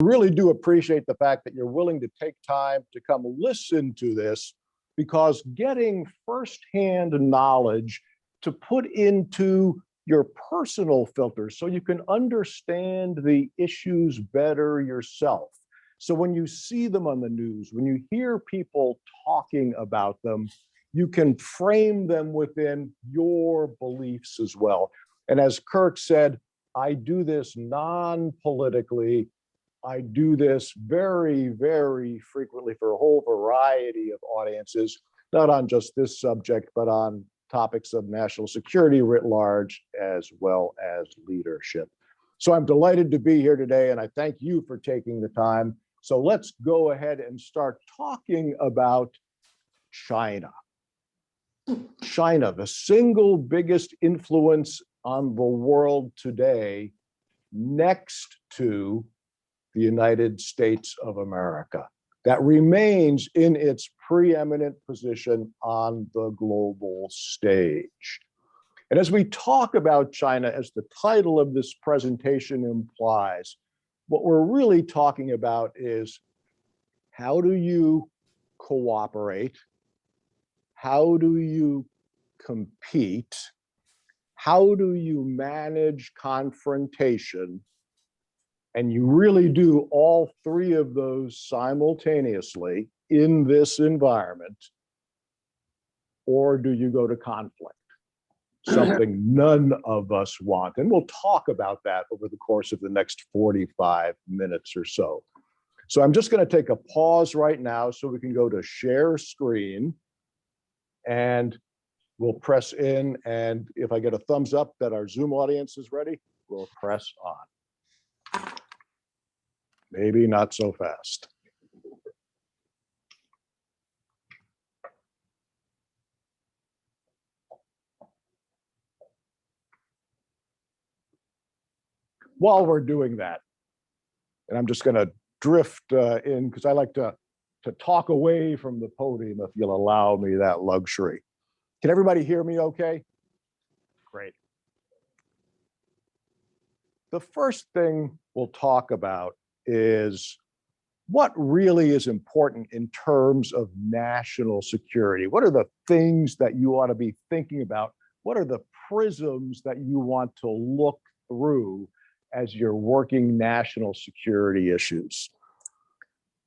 Really do appreciate the fact that you're willing to take time to come listen to this, because getting firsthand knowledge to put into your personal filters so you can understand the issues better yourself. So when you see them on the news, when you hear people talking about them, you can frame them within your beliefs as well. And as Kirk said, I do this non-politically. I do this very, very frequently for a whole variety of audiences, not on just this subject, but on topics of national security writ large, as well as leadership. So I'm delighted to be here today, and I thank you for taking the time. So let's go ahead and start talking about China. China, the single biggest influence on the world today, next to the United States of America, that remains in its preeminent position on the global stage. And as we talk about China, as the title of this presentation implies, what we're really talking about is, how do you cooperate? How do you compete? How do you manage confrontation? And you really do all three of those simultaneously in this environment, or do you go to conflict? Something none of us want. And we'll talk about that over the course of the next 45 minutes or so. So I'm just going to take a pause right now so we can go to share screen, and we'll press in. And if I get a thumbs up that our Zoom audience is ready, we'll press on. Maybe not so fast. While we're doing that, and I'm just going to drift in, because I like to talk away from the podium, if you'll allow me that luxury. Can everybody hear me okay? Great. The first thing we'll talk about is what really is important in terms of national security. What are the things that you ought to be thinking about? What are the prisms that you want to look through as you're working national security issues?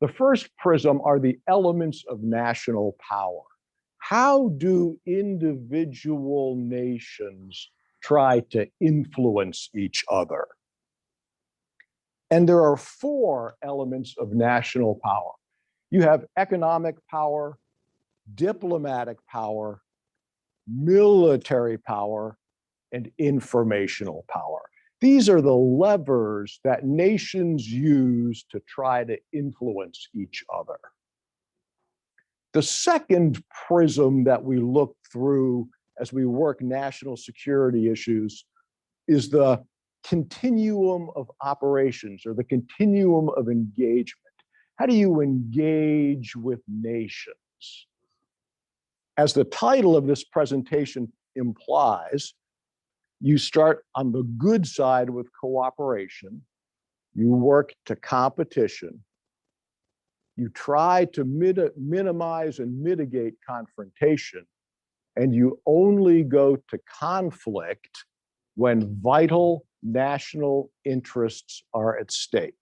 The first prism are the elements of national power. How do individual nations try to influence each other? And there are four elements of national power. You have economic power, diplomatic power, military power, and informational power. These are the levers that nations use to try to influence each other. The second prism that we look through as we work national security issues is the continuum of operations, or the continuum of engagement. How do you engage with nations? As the title of this presentation implies, you start on the good side with cooperation, you work to competition, you try to minimize and mitigate confrontation, and you only go to conflict when vital national interests are at stake.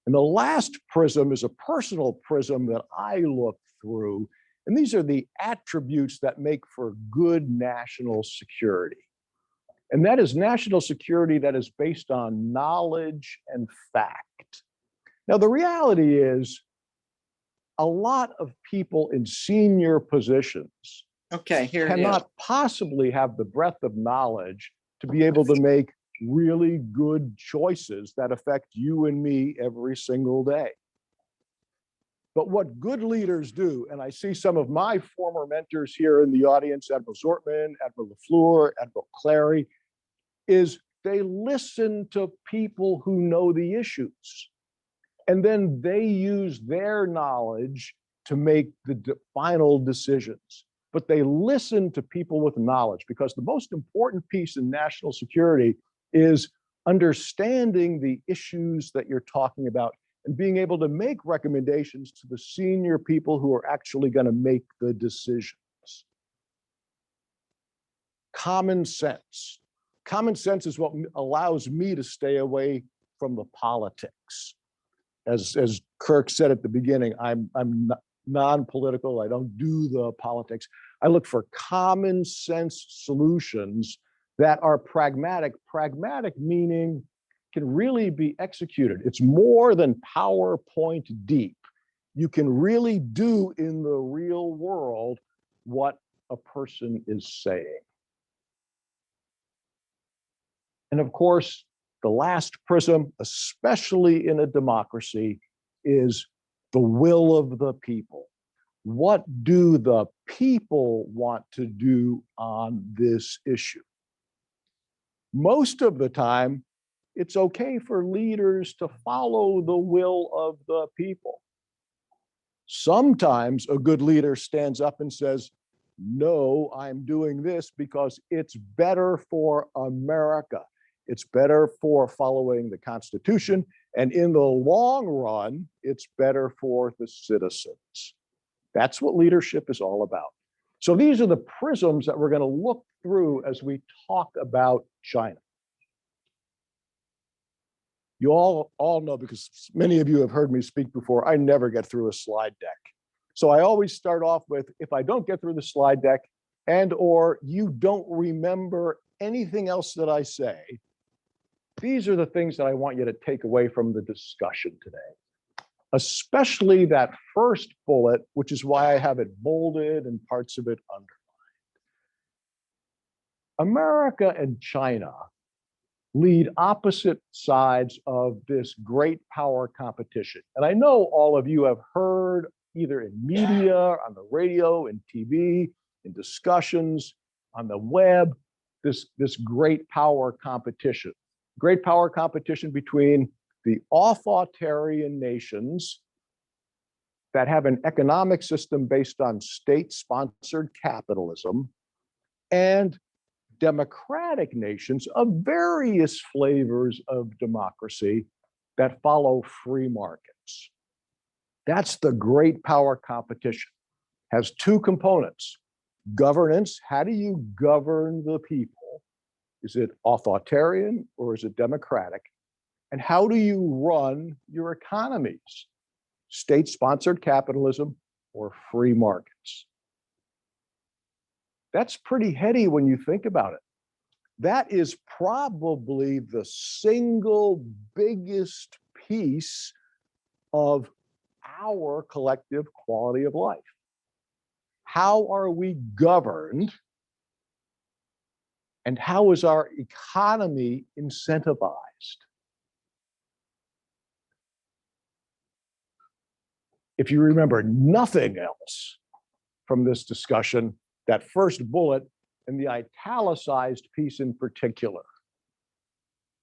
And the last prism is a personal prism that I look through, and these are the attributes that make for good national security. And that is national security that is based on knowledge and fact. Now, the reality is, a lot of people in senior positions cannot possibly have the breadth of knowledge to be able to make really good choices that affect you and me every single day. But what good leaders do, and I see some of my former mentors here in the audience, Admiral Zortman, Admiral LaFleur, Admiral Clary, is they listen to people who know the issues. And then they use their knowledge to make the final decisions. But they listen to people with knowledge, because the most important piece in national security is understanding the issues that you're talking about and being able to make recommendations to the senior people who are actually going to make the decisions. Common sense. Common sense is what allows me to stay away from the politics. As Kirk said at the beginning, I'm non-political. I don't do the politics. I look for common sense solutions that are pragmatic. Pragmatic meaning can really be executed. It's more than PowerPoint deep. You can really do in the real world what a person is saying. And of course, the last prism, especially in a democracy, is the will of the people. What do the people want to do on this issue? Most of the time, it's okay for leaders to follow the will of the people. Sometimes a good leader stands up and says, no, I'm doing this because it's better for America. It's better for following the Constitution. And in the long run, it's better for the citizens. That's what leadership is all about. So these are the prisms that we're going to look through as we talk about China. You all know, because many of you have heard me speak before, I never get through a slide deck. So I always start off with, if I don't get through the slide deck and or you don't remember anything else that I say, these are the things that I want you to take away from the discussion today. Especially that first bullet, which is why I have it bolded and parts of it underlined. America and China lead opposite sides of this great power competition. And I know all of you have heard either in media, on the radio, in TV, in discussions, on the web, this great power competition. Great power competition between the authoritarian nations that have an economic system based on state-sponsored capitalism and democratic nations of various flavors of democracy that follow free markets. That's the great power competition. Has two components. Governance, how do you govern the people? Is it authoritarian or is it democratic? And how do you run your economies? State-sponsored capitalism or free markets? That's pretty heady when you think about it. That is probably the single biggest piece of our collective quality of life. How are we governed? And how is our economy incentivized? If you remember nothing else from this discussion, that first bullet and the italicized piece in particular,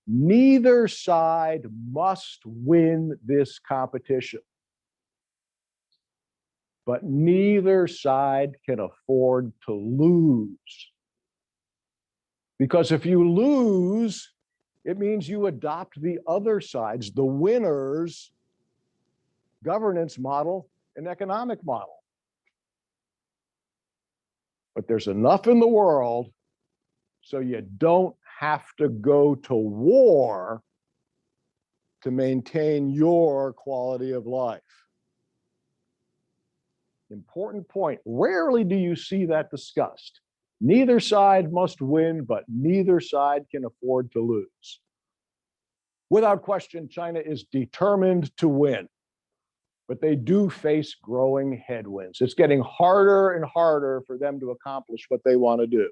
neither side must win this competition, but neither side can afford to lose. Because if you lose, it means you adopt the other side's, the winner's governance model and economic model. But there's enough in the world so you don't have to go to war to maintain your quality of life. Important point. Rarely do you see that discussed. Neither side must win, but neither side can afford to lose. Without question, China is determined to win, but they do face growing headwinds. It's getting harder and harder for them to accomplish what they want to do.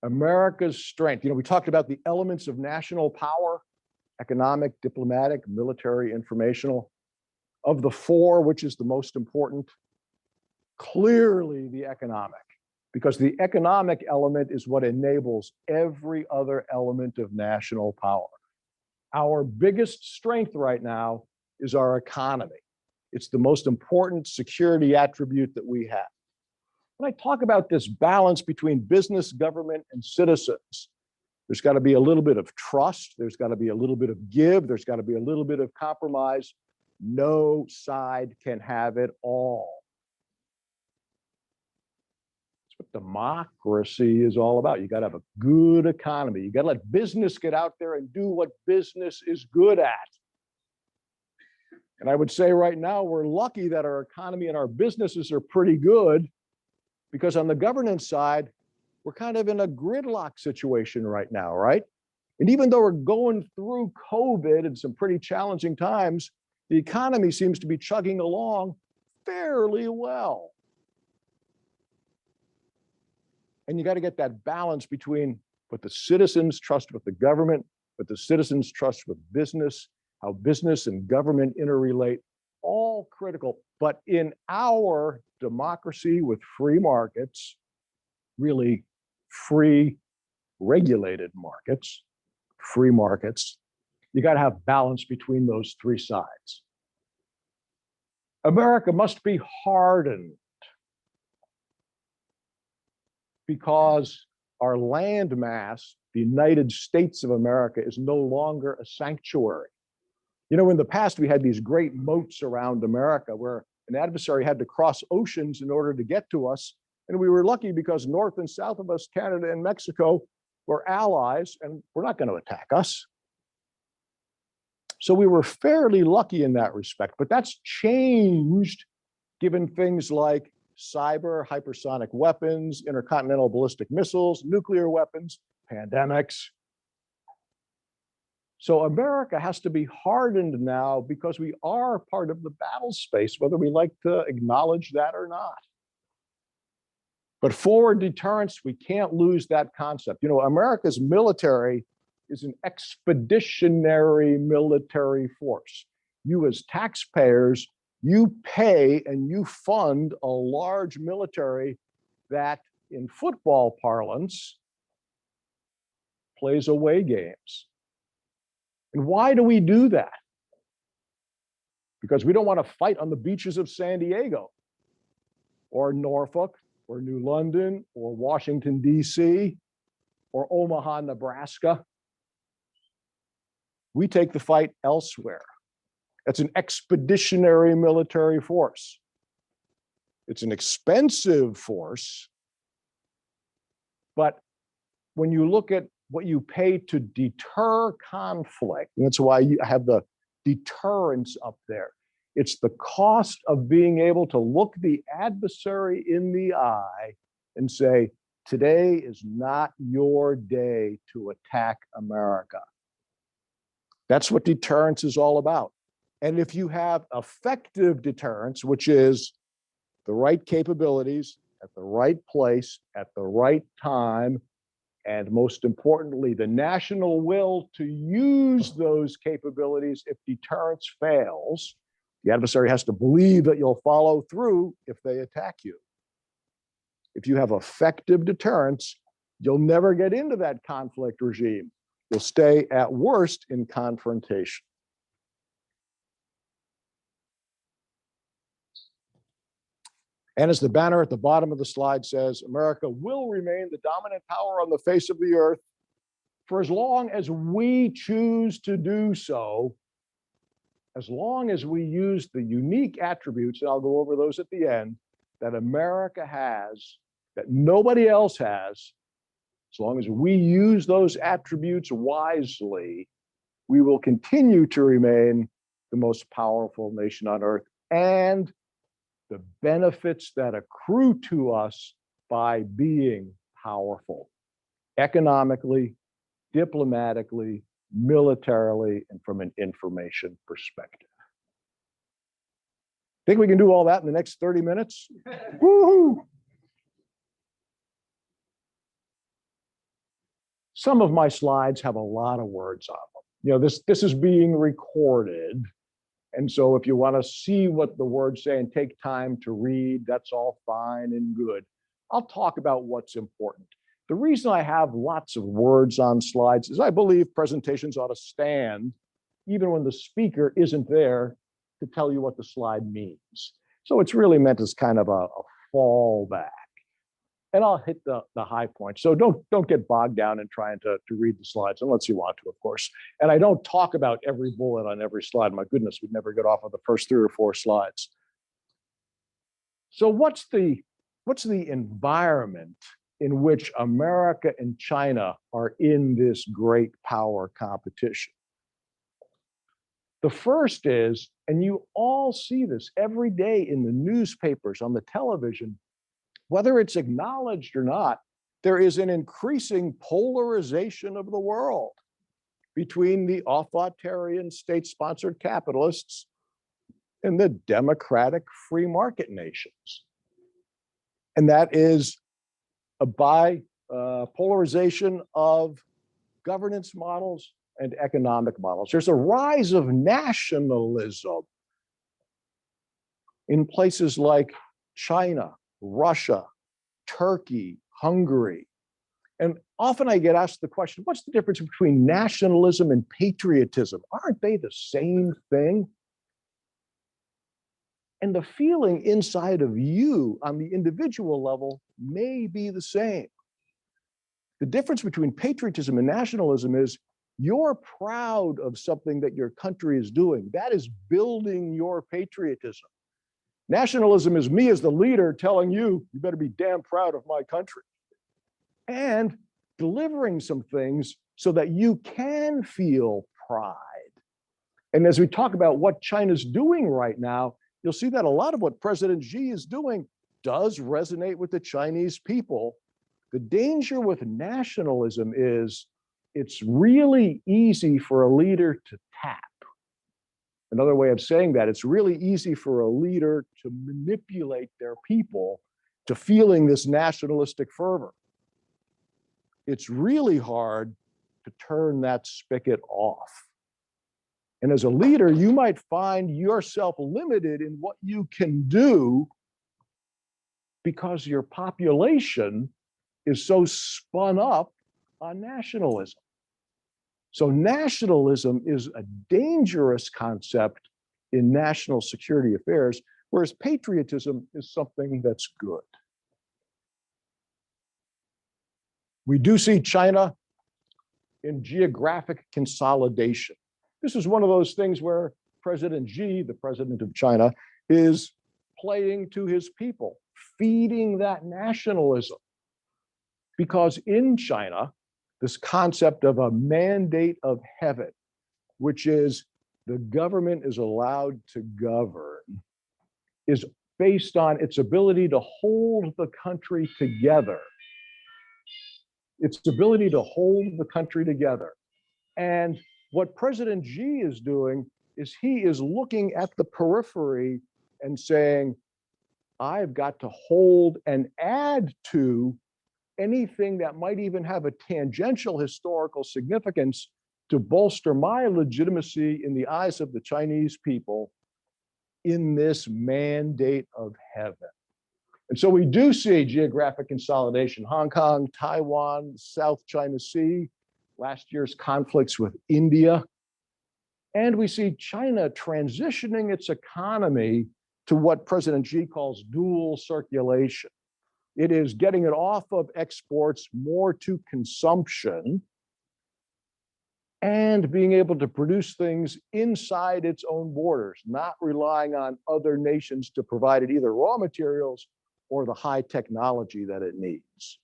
America's strength, we talked about the elements of national power: economic, diplomatic, military, informational. Of the four, which is the most important? Clearly the economic, because the economic element is what enables every other element of national power. Our biggest strength right now is our economy. It's the most important security attribute that we have. When I talk about this balance between business, government, and citizens, There's got to be a little bit of trust. There's got to be a little bit of give. There's got to be a little bit of compromise. No side can have it all. That's what democracy is all about. You got to have a good economy. You got to let business get out there and do what business is good at. And I would say right now, we're lucky that our economy and our businesses are pretty good, because on the governance side, we're kind of in a gridlock situation right now, right? And even though we're going through COVID and some pretty challenging times, the economy seems to be chugging along fairly well. And you got to get that balance between what the citizens trust with the government, what the citizens trust with business, how business and government interrelate, all critical. But in our democracy with free markets, really free regulated markets, free markets, you got to have balance between those three sides. America must be hardened because our land mass, the United States of America, is no longer a sanctuary. You know, in the past, we had these great moats around America where an adversary had to cross oceans in order to get to us. And we were lucky because north and south of us, Canada and Mexico, were allies and were not going to attack us. So we were fairly lucky in that respect, but that's changed given things like cyber, hypersonic weapons, intercontinental ballistic missiles, nuclear weapons, pandemics. So America has to be hardened now because we are part of the battle space, whether we like to acknowledge that or not. But forward deterrence, we can't lose that concept. You know, America's military is an expeditionary military force. You as taxpayers, you pay and you fund a large military that, in football parlance, plays away games. And why do we do that? Because we don't want to fight on the beaches of San Diego or Norfolk or New London or Washington, D.C. or Omaha, Nebraska. We take the fight elsewhere. It's an expeditionary military force. It's an expensive force, but when you look at what you pay to deter conflict, and that's why you have the deterrence up there. It's the cost of being able to look the adversary in the eye and say, today is not your day to attack America. That's what deterrence is all about. And if you have effective deterrence, which is the right capabilities at the right place at the right time, and most importantly, the national will to use those capabilities if deterrence fails, the adversary has to believe that you'll follow through if they attack you. If you have effective deterrence, you'll never get into that conflict regime. You'll stay at worst in confrontation. And as the banner at the bottom of the slide says, America will remain the dominant power on the face of the earth for as long as we choose to do so, as long as we use the unique attributes, and I'll go over those at the end, that America has, that nobody else has. As long as we use those attributes wisely, we will continue to remain the most powerful nation on earth, and the benefits that accrue to us by being powerful, economically, diplomatically, militarily, and from an information perspective. Think we can do all that in the next 30 minutes? Woohoo! Some of my slides have a lot of words on them. You know, this is being recorded. And so if you want to see what the words say and take time to read, that's all fine and good. I'll talk about what's important. The reason I have lots of words on slides is I believe presentations ought to stand even when the speaker isn't there to tell you what the slide means. So it's really meant as kind of a fallback. And I'll hit the high points. So don't get bogged down in trying to read the slides, unless you want to, of course. And I don't talk about every bullet on every slide. My goodness, we'd never get off of the first 3 or 4 slides. So what's the environment in which America and China are in this great power competition? The first is, and you all see this every day in the newspapers, on the television, whether it's acknowledged or not, there is an increasing polarization of the world between the authoritarian state-sponsored capitalists and the democratic free market nations. And that is by polarization of governance models and economic models. There's a rise of nationalism in places like China, Russia, Turkey, Hungary. And often I get asked the question, what's the difference between nationalism and patriotism? Aren't they the same thing? And the feeling inside of you on the individual level may be the same. The difference between patriotism and nationalism is you're proud of something that your country is doing. That is building your patriotism. Nationalism is me as the leader telling you, you better be damn proud of my country. And delivering some things so that you can feel pride. And as we talk about what China's doing right now, you'll see that a lot of what President Xi is doing does resonate with the Chinese people. The danger with nationalism is it's really easy for a leader to tap. Another way of saying that, it's really easy for a leader to manipulate their people to feeling this nationalistic fervor. It's really hard to turn that spigot off. And as a leader, you might find yourself limited in what you can do because your population is so spun up on nationalism. So nationalism is a dangerous concept in national security affairs, whereas patriotism is something that's good. We do see China in geographic consolidation. This is one of those things where President Xi, the president of China, is playing to his people, feeding that nationalism. Because in China, this concept of a mandate of heaven, which is the government is allowed to govern, is based on its ability to hold the country together. Its ability to hold the country together. And what President Xi is doing is he is looking at the periphery and saying, I've got to hold and add to anything that might even have a tangential historical significance to bolster my legitimacy in the eyes of the Chinese people in this mandate of heaven. And so we do see geographic consolidation, Hong Kong, Taiwan, South China Sea, last year's conflicts with India. And we see China transitioning its economy to what President Xi calls dual circulation. It is getting it off of exports more to consumption and being able to produce things inside its own borders, not relying on other nations to provide it either raw materials or the high technology that it needs.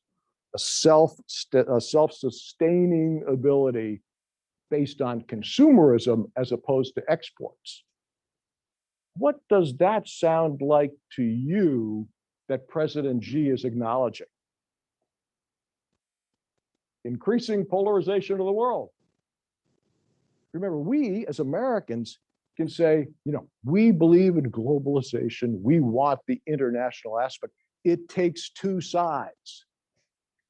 A self-sustaining ability based on consumerism as opposed to exports. What does that sound like to you that President Xi is acknowledging? Increasing polarization of the world. Remember, we as Americans can say, we believe in globalization. We want the international aspect. It takes two sides.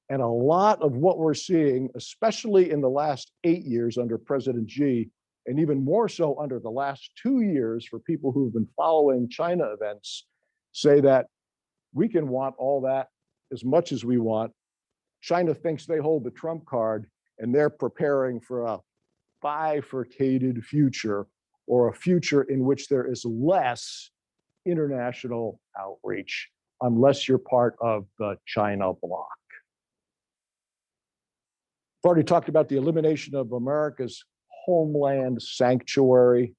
And a lot of what we're seeing, especially in the last 8 years under President Xi, and even more so under the last 2 years for people who've been following China events, say that we can want all that as much as we want. China thinks they hold the trump card, and they're preparing for a bifurcated future, or a future in which there is less international outreach unless you're part of the China bloc. I've already talked about the elimination of America's homeland sanctuary.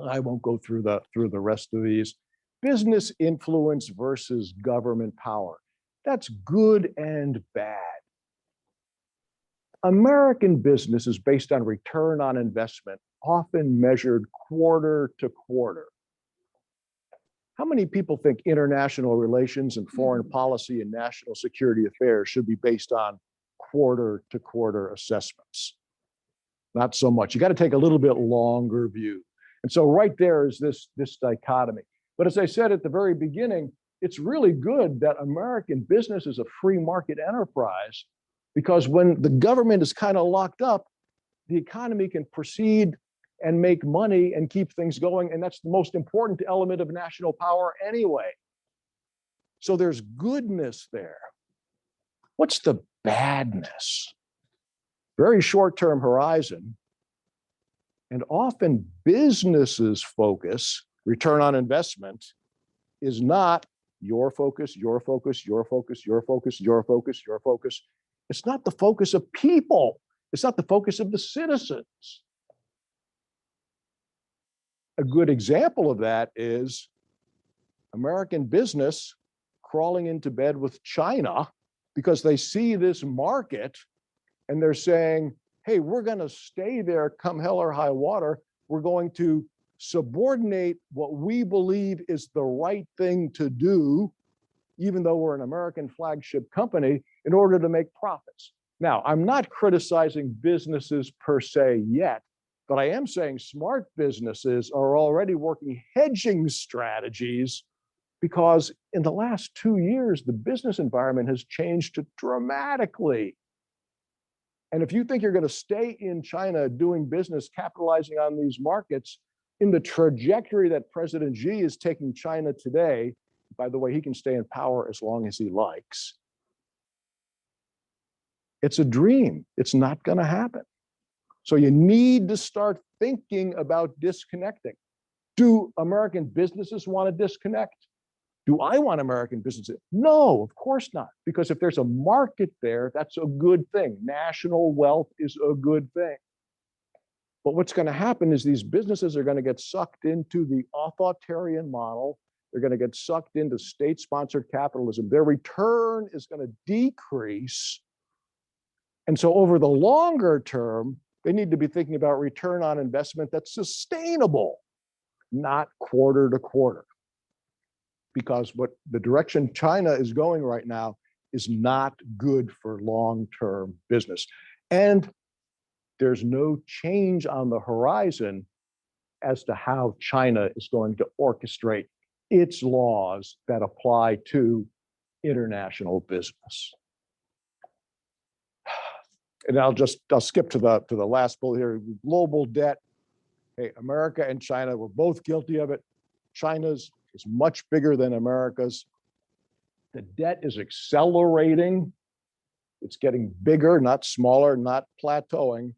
I won't go through the rest of these. Business influence versus government power. That's good and bad. American business is based on return on investment, often measured quarter to quarter. How many people think international relations and foreign policy and national security affairs should be based on quarter to quarter assessments? Not so much. You got to take a little bit longer view. And so right there is this dichotomy. But as I said at the very beginning, it's really good that American business is a free market enterprise, because when the government is kind of locked up, the economy can proceed and make money and keep things going. And that's the most important element of national power anyway. So there's goodness there. What's the badness? Very short-term horizon. And often businesses' focus, return on investment, is not your focus, your focus, your focus, your focus, your focus, your focus. It's not the focus of people. It's not the focus of the citizens. A good example of that is American business crawling into bed with China because they see this market and they're saying, hey, we're going to stay there come hell or high water. We're going to subordinate what we believe is the right thing to do, even though we're an American flagship company, in order to make profits. Now, I'm not criticizing businesses per se yet, but I am saying smart businesses are already working hedging strategies, because in the last 2 years, the business environment has changed dramatically. And if you think you're going to stay in China doing business, capitalizing on these markets, in the trajectory that President Xi is taking China today, by the way, he can stay in power as long as he likes. It's a dream. It's not going to happen. So you need to start thinking about disconnecting. Do American businesses want to disconnect? Do I want American businesses? No, of course not. Because if there's a market there, that's a good thing. National wealth is a good thing. But what's going to happen is these businesses are going to get sucked into the authoritarian model. They're going to get sucked into state-sponsored capitalism. Their return is going to decrease. And so over the longer term, they need to be thinking about return on investment that's sustainable, not quarter to quarter. Because what the direction China is going right now is not good for long-term business. And there's no change on the horizon as to how China is going to orchestrate its laws that apply to international business. And I'll skip to the last bullet here. Global debt. Hey, America and China were both guilty of it. China's is much bigger than America's. The debt is accelerating. It's getting bigger, not smaller, not plateauing.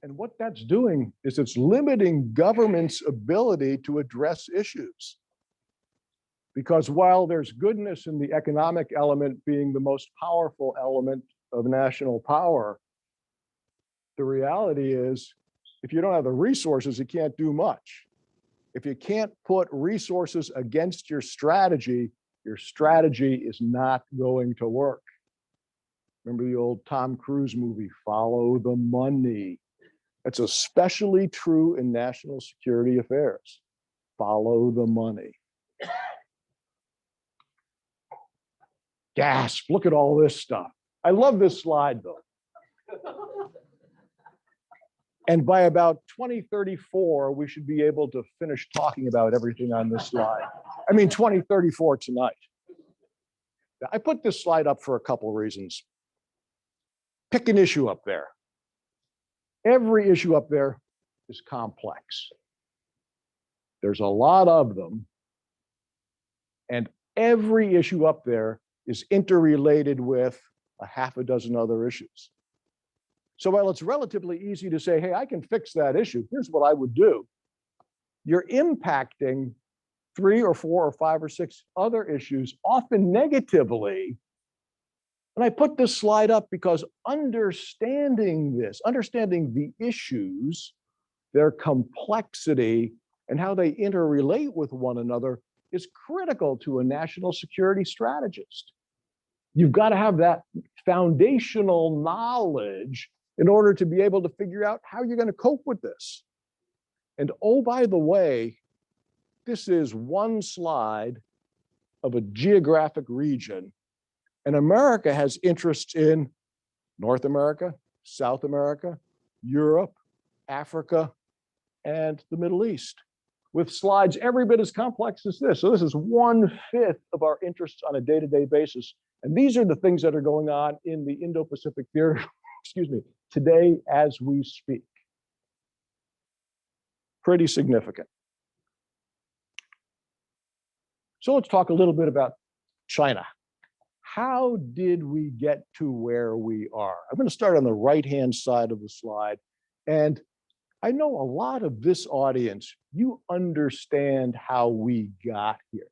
And what that's doing is it's limiting government's ability to address issues. Because while there's goodness in the economic element being the most powerful element of national power, the reality is if you don't have the resources, you can't do much. If you can't put resources against your strategy is not going to work. Remember the old Tom Cruise movie, Follow the Money. It's especially true in national security affairs. Follow the money. Gasp, look at all this stuff. I love this slide though. And by about 2034, we should be able to finish talking about everything on this slide. I mean, 2034 tonight. I put this slide up for a couple of reasons. Pick an issue up there. Every issue up there is complex. There's a lot of them. And every issue up there is interrelated with a half a dozen other issues. So while it's relatively easy to say, hey, I can fix that issue, here's what I would do. You're impacting 3 or 4 or 5 or 6 other issues, often negatively. And I put this slide up because understanding this, understanding the issues, their complexity, and how they interrelate with one another is critical to a national security strategist. You've got to have that foundational knowledge in order to be able to figure out how you're going to cope with this. And oh, by the way, this is one slide of a geographic region. And America has interests in North America, South America, Europe, Africa, and the Middle East, with slides every bit as complex as this. So this is 1/5 of our interests on a day-to-day basis. And these are the things that are going on in the Indo-Pacific theater, excuse me, today as we speak. Pretty significant. So let's talk a little bit about China. How did we get to where we are? I'm going to start on the right-hand side of the slide. And I know a lot of this audience, you understand how we got here.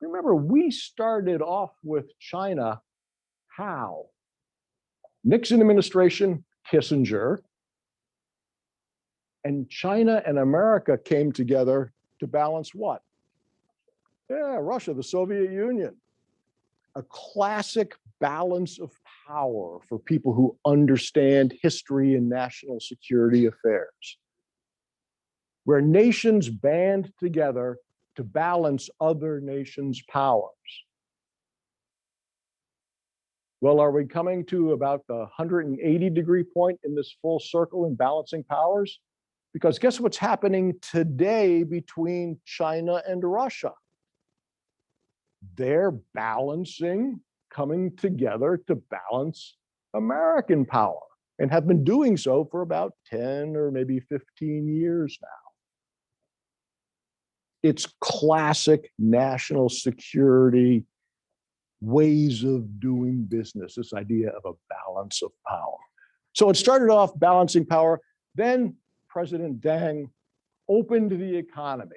Remember, we started off with China. How? Nixon administration, Kissinger, and China and America came together to balance what? Yeah, Russia, the Soviet Union. A classic balance of power for people who understand history and national security affairs, where nations band together to balance other nations' powers. Well, are we coming to about the 180-degree point in this full circle in balancing powers? Because guess what's happening today between China and Russia? They're balancing, coming together to balance American power, and have been doing so for about 10 or maybe 15 years now. It's classic national security ways of doing business, this idea of a balance of power. So it started off balancing power, then President Deng opened the economy,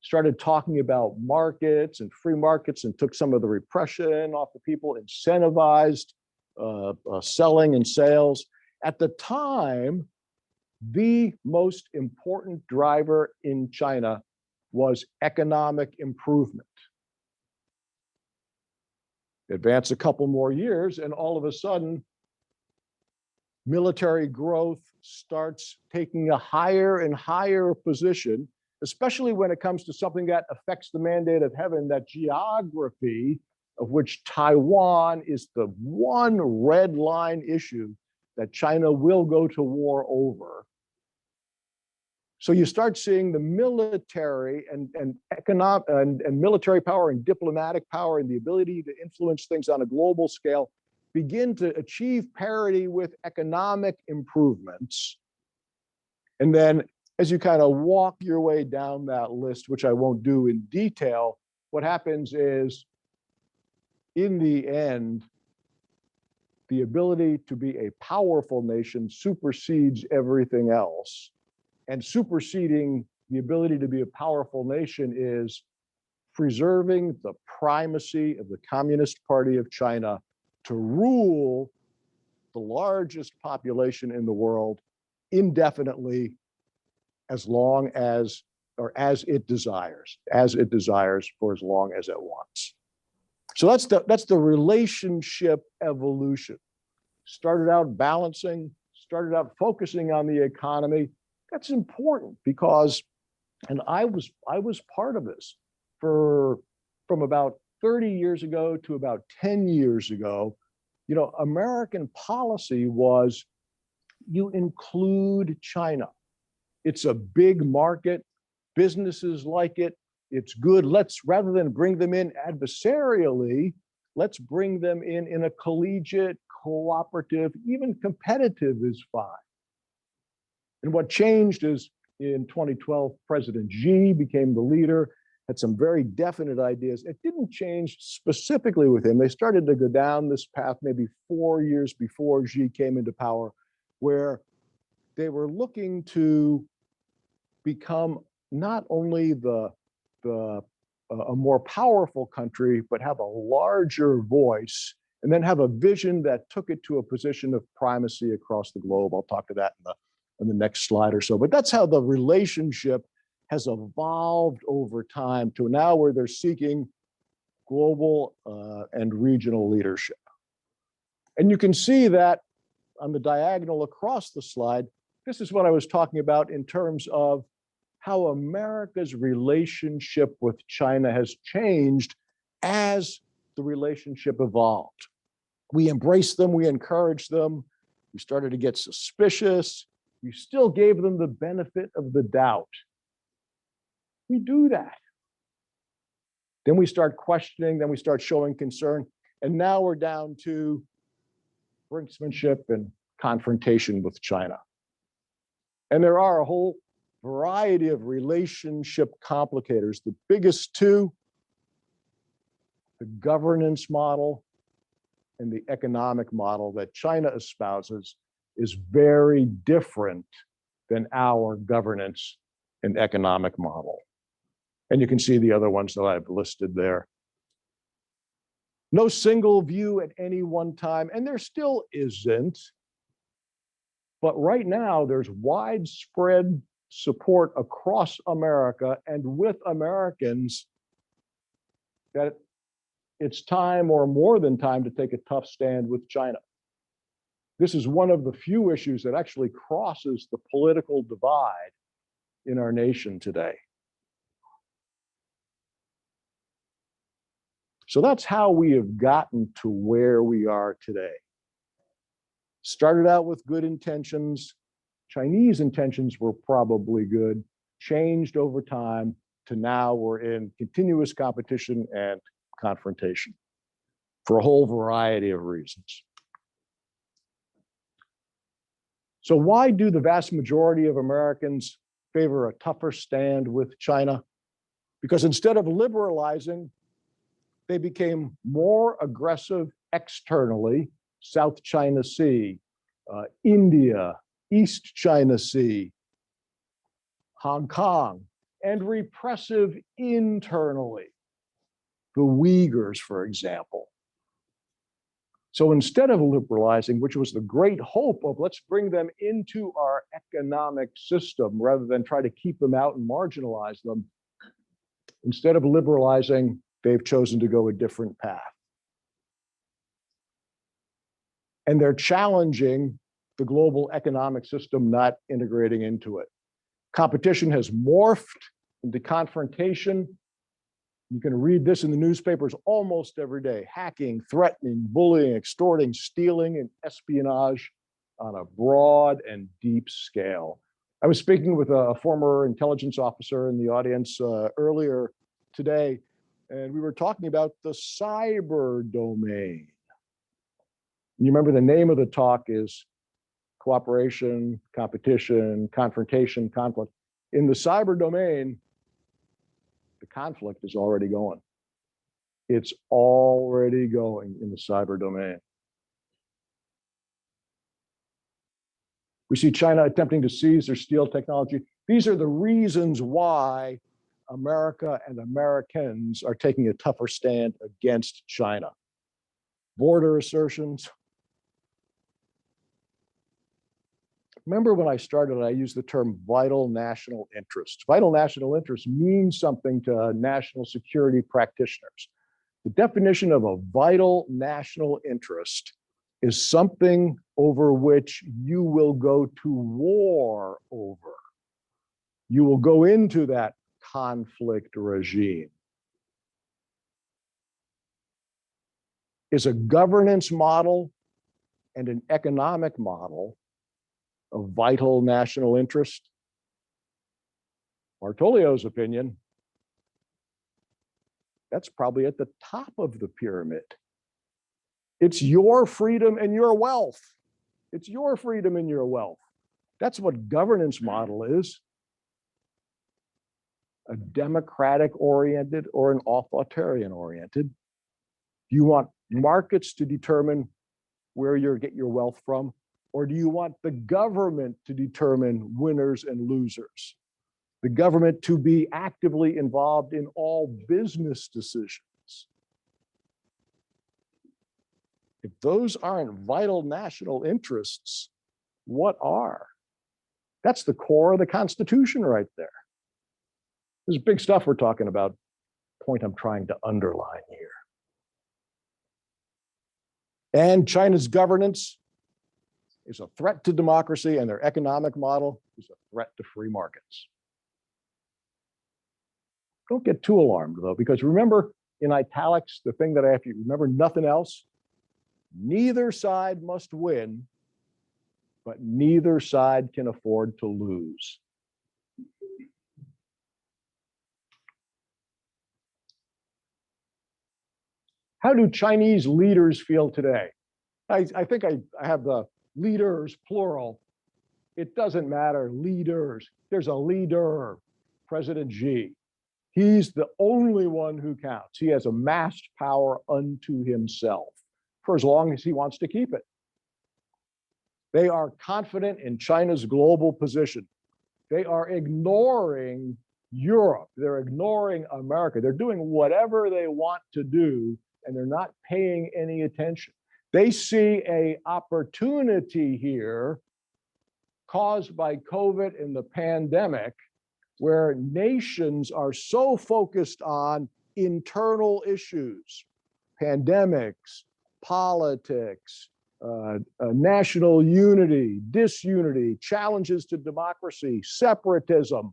started talking about markets and free markets, and took some of the repression off the people, incentivized selling and sales. At the time, the most important driver in China was economic improvement. Advance a couple more years, and all of a sudden, military growth starts taking a higher and higher position, especially when it comes to something that affects the mandate of heaven, that geography, of which Taiwan is the one red line issue that China will go to war over. So you start seeing the military and economic and military power and diplomatic power and the ability to influence things on a global scale begin to achieve parity with economic improvements. And then as you kind of walk your way down that list, which I won't do in detail, what happens is, in the end, the ability to be a powerful nation supersedes everything else. And superseding the ability to be a powerful nation is preserving the primacy of the Communist Party of China to rule the largest population in the world indefinitely, as long as, or as it desires for as long as it wants. So that's the relationship evolution. Started out balancing, started out focusing on the economy. That's important because, and I was part of this from about 30 years ago to about 10 years ago. You know, American policy was, you include China. It's a big market, businesses like it, it's good. Let's, rather than bring them in adversarially, let's bring them in a collegiate, cooperative, even competitive is fine. And what changed is, in 2012, President Xi became the leader, had some very definite ideas. It didn't change specifically with him. They started to go down this path maybe 4 years before Xi came into power, where they were looking to become not only the a more powerful country, but have a larger voice, and then have a vision that took it to a position of primacy across the globe. I'll talk to that in the next slide or so. But that's how the relationship has evolved over time to now where they're seeking global and regional leadership. And you can see that on the diagonal across the slide. This is what I was talking about in terms of how America's relationship with China has changed as the relationship evolved. We embraced them, we encouraged them, we started to get suspicious, we still gave them the benefit of the doubt. We do that. Then we start questioning, then we start showing concern, and now we're down to brinksmanship and confrontation with China. And there are a whole variety of relationship complicators. The biggest two, the governance model and the economic model that China espouses, is very different than our governance and economic model. And you can see the other ones that I've listed there. No single view at any one time, and there still isn't. But right now, there's widespread support across America and with Americans that it's time, or more than time, to take a tough stand with China. This is one of the few issues that actually crosses the political divide in our nation today. So that's how we have gotten to where we are today. Started out with good intentions. Chinese intentions were probably good, changed over time to now we're in continuous competition and confrontation for a whole variety of reasons. So why do the vast majority of Americans favor a tougher stand with China? Because instead of liberalizing, they became more aggressive externally. South China Sea, India, East China Sea, Hong Kong, and repressive internally. The Uyghurs, for example. So instead of liberalizing, which was the great hope of let's bring them into our economic system rather than try to keep them out and marginalize them, instead of liberalizing, they've chosen to go a different path. And they're challenging the global economic system, not integrating into it. Competition has morphed into confrontation. You can read this in the newspapers almost every day: hacking, threatening, bullying, extorting, stealing, and espionage on a broad and deep scale. I was speaking with a former intelligence officer in the audience earlier today, and we were talking about the cyber domain. You remember the name of the talk is Cooperation, Competition, Confrontation, Conflict. In the cyber domain, the conflict is already going. It's already going in the cyber domain. We see China attempting to seize or steal technology. These are the reasons why America and Americans are taking a tougher stand against China. Border assertions. Remember when I started, I used the term vital national interest. Vital national interest means something to national security practitioners. The definition of a vital national interest is something over which you will go to war over. You will go into that conflict regime. Is a governance model and an economic model of vital national interest? Martolio's opinion, that's probably at the top of the pyramid. It's your freedom and your wealth. It's your freedom and your wealth. That's what governance model is. A democratic oriented or an authoritarian oriented. Do you want markets to determine where you get your wealth from? Or do you want the government to determine winners and losers? the government to be actively involved in all business decisions. If those aren't vital national interests, what are? That's the core of the Constitution right there. This is big stuff we're talking about. Point I'm trying to underline here. And China's governance is a threat to democracy, and their economic model is a threat to free markets. Don't get too alarmed, though, because remember in italics, the thing that I have to remember, nothing else. Neither side must win, but neither side can afford to lose. How do Chinese leaders feel today? I think I have the leaders, plural. It doesn't matter, leaders. There's a leader, President Xi. He's the only one who counts. He has amassed power unto himself for as long as he wants to keep it. They are confident in China's global position. They are ignoring Europe. They're ignoring America. They're doing whatever they want to do, and they're not paying any attention. They see an opportunity here caused by COVID and the pandemic, where nations are so focused on internal issues, pandemics, politics, national unity, disunity, challenges to democracy, separatism.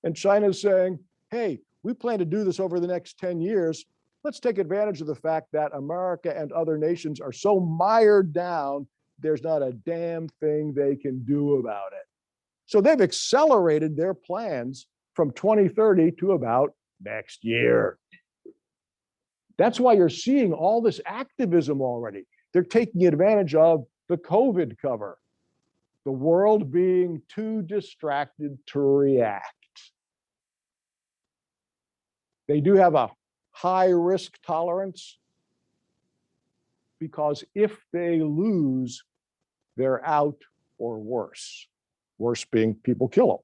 And China's saying, hey, we plan to do this over the next 10 years. Let's take advantage of the fact that America and other nations are so mired down, there's not a damn thing they can do about it. So they've accelerated their plans from 2030 to about next year. That's why you're seeing all this activism already. They're taking advantage of the COVID cover, the world being too distracted to react. They do have a high risk tolerance because if they lose, they're out or worse. Worse being people kill them.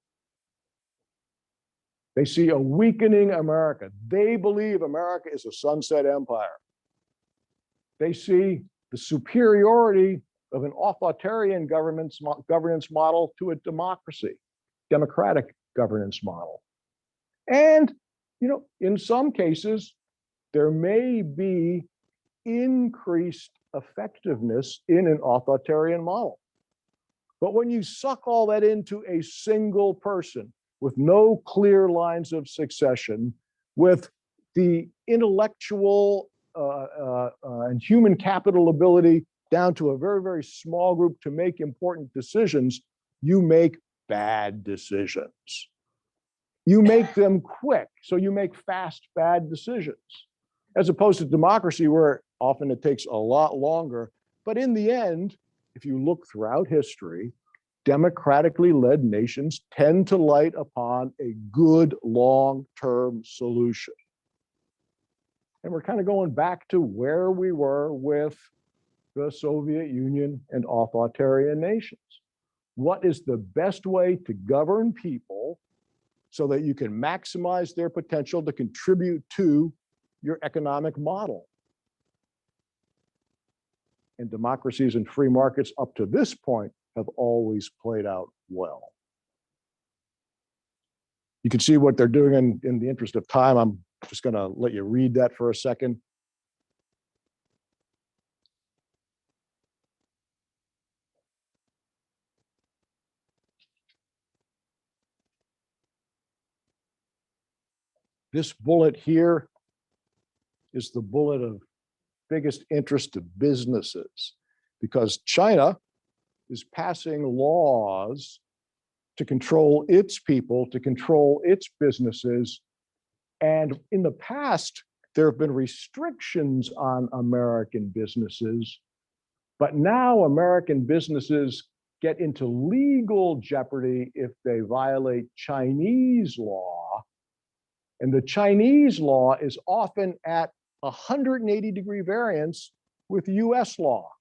They see a weakening America. They believe America is a sunset empire. They see the superiority of an authoritarian governance model to a democratic governance model. And, in some cases, there may be increased effectiveness in an authoritarian model. But when you suck all that into a single person with no clear lines of succession, with the intellectual and human capital ability down to a very, very small group to make important decisions, you make bad decisions. You make them quick, so you make fast, bad decisions, as opposed to democracy where often it takes a lot longer. But in the end, if you look throughout history, democratically led nations tend to light upon a good long-term solution. And we're kind of going back to where we were with the Soviet Union and authoritarian nations. What is the best way to govern people so that you can maximize their potential to contribute to your economic model? And democracies and free markets up to this point have always played out well. You can see what they're doing in the interest of time. I'm just going to let you read that for a second. This bullet here is the bullet of biggest interest to businesses, because China is passing laws to control its people, to control its businesses. And in the past, there have been restrictions on American businesses, but now American businesses get into legal jeopardy if they violate Chinese law. And the Chinese law is often at 180-degree variance with US law.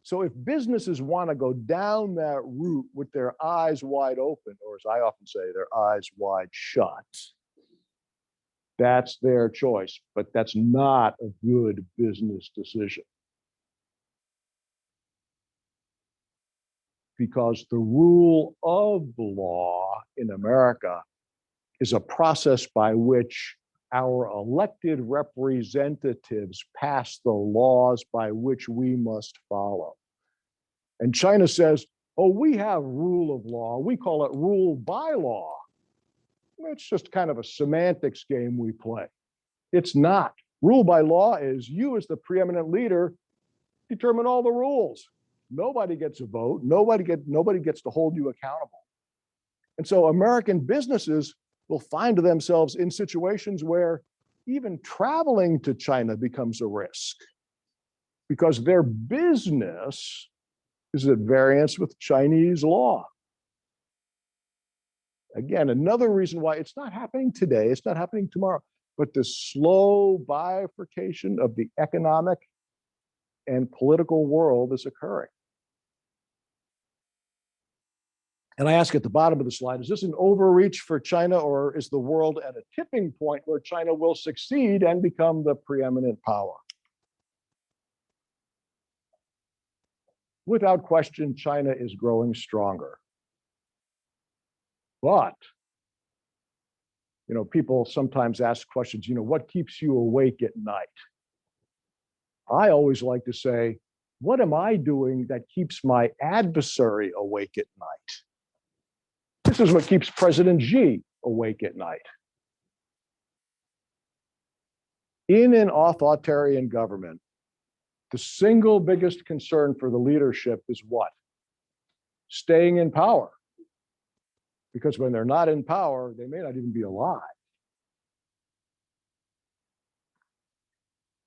So if businesses want to go down that route with their eyes wide open, or as I often say, their eyes wide shut, that's their choice, but that's not a good business decision. Because the rule of the law in America is a process by which our elected representatives pass the laws by which we must follow. And China says, oh, we have rule of law. We call it rule by law. It's just kind of a semantics game we play. It's not. Rule by law is you as the preeminent leader determine all the rules. Nobody gets a vote. Nobody gets to hold you accountable. And so American businesses will find themselves in situations where even traveling to China becomes a risk because their business is at variance with Chinese law. Again, another reason why it's not happening today, it's not happening tomorrow, but the slow bifurcation of the economic and political world is occurring. And I ask at the bottom of the slide, is this an overreach for China, or is the world at a tipping point where China will succeed and become the preeminent power? Without question, China is growing stronger. But, people sometimes ask questions, what keeps you awake at night? I always like to say, what am I doing that keeps my adversary awake at night? This is what keeps President Xi awake at night. In an authoritarian government, the single biggest concern for the leadership is what? Staying in power. Because when they're not in power, they may not even be alive.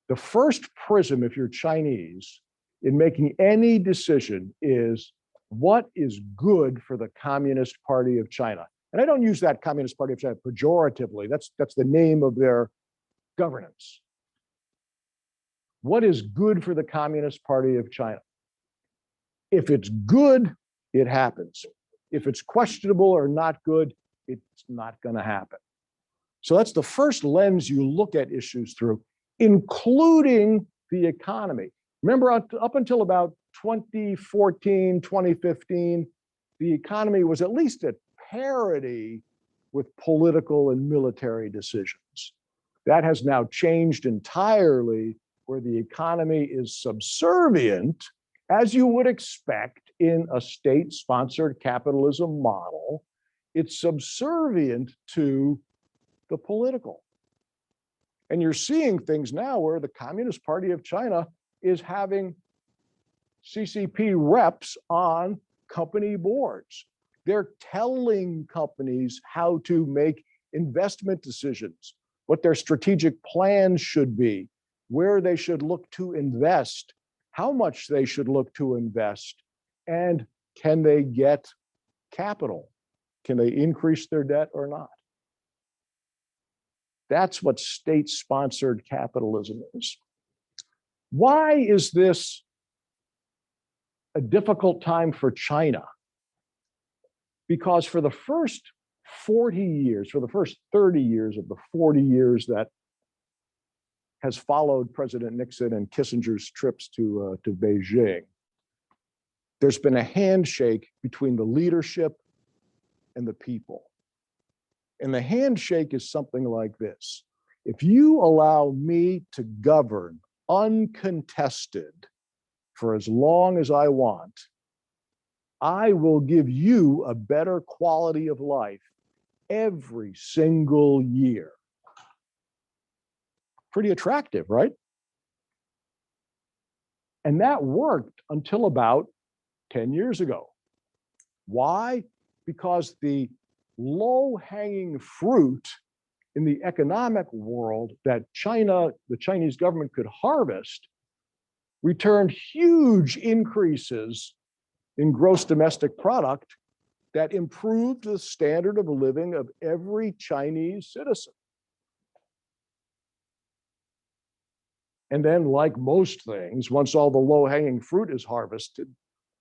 The first prism, if you're Chinese, in making any decision is what is good for the Communist Party of China. And I don't use that Communist Party of China pejoratively. That's the name of their governance. What is good for the Communist Party of China? If it's good, it happens. If it's questionable or not good, it's not going to happen. So that's the first lens you look at issues through, including the economy. Remember, up until about 2014, 2015, the economy was at least at parity with political and military decisions. That has now changed entirely, where the economy is subservient, as you would expect in a state-sponsored capitalism model. It's subservient to the political. And you're seeing things now where the Communist Party of China is having CCP reps on company boards. They're telling companies how to make investment decisions, what their strategic plans should be, where they should look to invest, how much they should look to invest, and can they get capital? Can they increase their debt or not? That's what state-sponsored capitalism is. Why is this a difficult time for China? Because for the first 40 years, for the first 30 years of the 40 years that has followed President Nixon and Kissinger's trips to Beijing, there's been a handshake between the leadership and the people. And the handshake is something like this. If you allow me to govern uncontested for as long as I want, I will give you a better quality of life every single year. Pretty attractive, right? And that worked until about 10 years ago. Why? Because the low-hanging fruit in the economic world that the Chinese government could harvest returned huge increases in gross domestic product that improved the standard of living of every Chinese citizen. And then, like most things, once all the low-hanging fruit is harvested,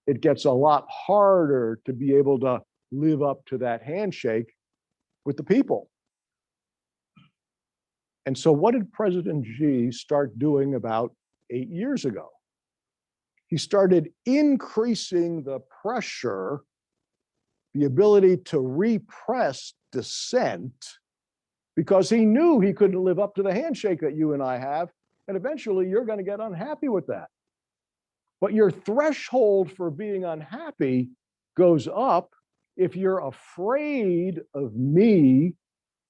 it gets a lot harder to be able to live up to that handshake with the people. And so what did President Xi start doing about 8 years ago? He started increasing the pressure, the ability to repress dissent, because he knew he couldn't live up to the handshake that you and I have, and eventually you're going to get unhappy with that. But your threshold for being unhappy goes up if you're afraid of me,